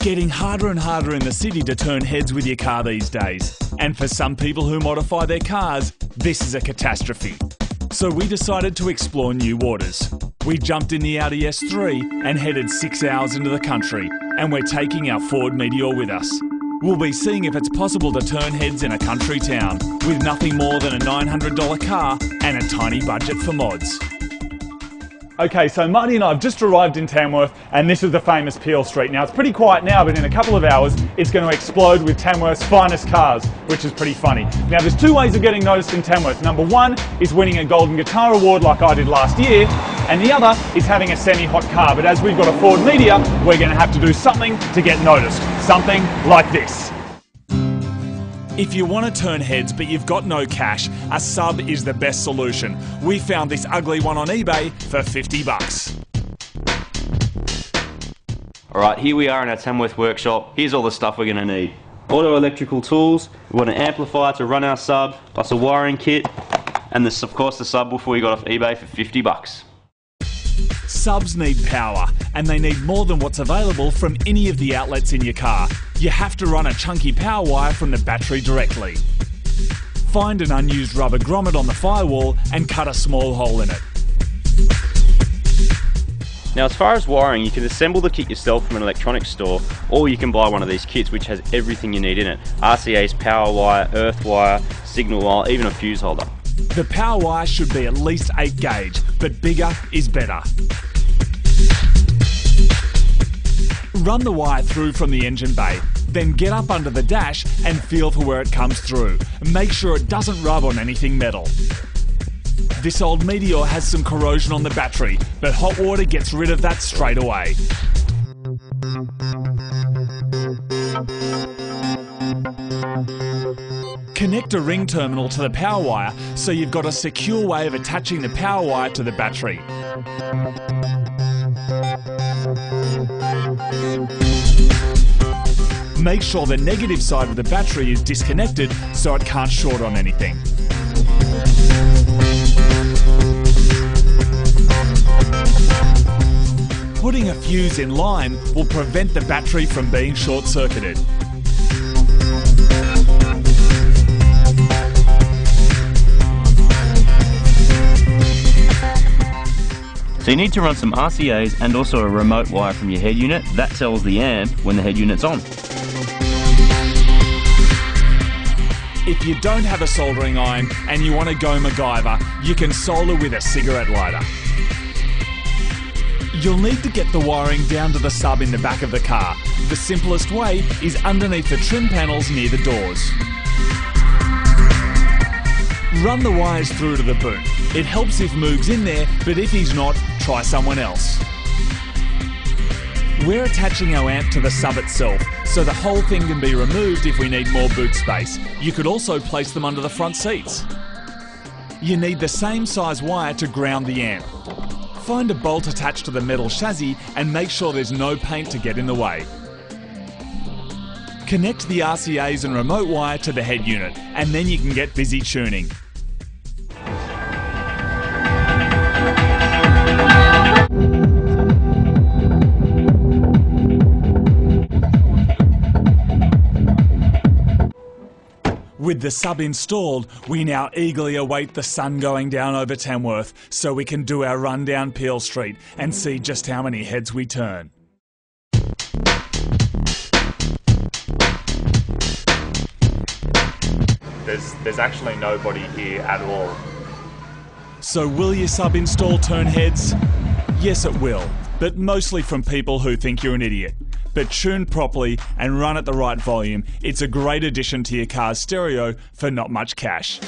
getting harder and harder in the city to turn heads with your car these days. And for some people who modify their cars, this is a catastrophe. So we decided to explore new waters. We jumped in the Audi S3 and headed 6 hours into the country, and we're taking our Ford Meteor with us. We'll be seeing if it's possible to turn heads in a country town with nothing more than a $900 car and a tiny budget for mods. Okay, so Marty and I have just arrived in Tamworth, and this is the famous Peel Street. Now, it's pretty quiet now, but in a couple of hours, it's going to explode with Tamworth's finest cars, which is pretty funny. Now, there's two ways of getting noticed in Tamworth. Number one is winning a Golden Guitar Award like I did last year, and the other is having a semi-hot car. But as we've got a Ford Meteor, we're going to have to do something to get noticed. Something like this. If you want to turn heads but you've got no cash, a sub is the best solution. We found this ugly one on eBay for 50 bucks. Alright, here we are in our Tamworth workshop. Here's all the stuff we're going to need. Auto electrical tools, we want an amplifier to run our sub, plus a wiring kit, and this, of course, the subwoofer we got off eBay for 50 bucks. Subs need power, and they need more than what's available from any of the outlets in your car. You have to run a chunky power wire from the battery directly. Find an unused rubber grommet on the firewall and cut a small hole in it. Now, as far as wiring, you can assemble the kit yourself from an electronics store, or you can buy one of these kits which has everything you need in it. RCA's power wire, earth wire, signal wire, even a fuse holder. The power wire should be at least 8 gauge, but bigger is better. Run the wire through from the engine bay, then get up under the dash and feel for where it comes through. Make sure it doesn't rub on anything metal. This old Meteor has some corrosion on the battery, but hot water gets rid of that straight away. Connect a ring terminal to the power wire so you've got a secure way of attaching the power wire to the battery. Make sure the negative side of the battery is disconnected so it can't short on anything. Putting a fuse in line will prevent the battery from being short-circuited. So you need to run some RCAs and also a remote wire from your head unit. That tells the amp when the head unit's on. If you don't have a soldering iron and you want to go MacGyver, you can solder with a cigarette lighter. You'll need to get the wiring down to the sub in the back of the car. The simplest way is underneath the trim panels near the doors. Run the wires through to the boot. It helps if Moog's in there, but if he's not, try someone else. We're attaching our amp to the sub itself, so the whole thing can be removed if we need more boot space. You could also place them under the front seats. You need the same size wire to ground the amp. Find a bolt attached to the metal chassis and make sure there's no paint to get in the way. Connect the RCAs and remote wire to the head unit, and then you can get busy tuning. With the sub installed, we now eagerly await the sun going down over Tamworth so we can do our run down Peel Street and see just how many heads we turn. There's actually nobody here at all. So will your sub install turn heads? Yes, it will, but mostly from people who think you're an idiot. But tuned properly and run at the right volume, it's a great addition to your car's stereo for not much cash.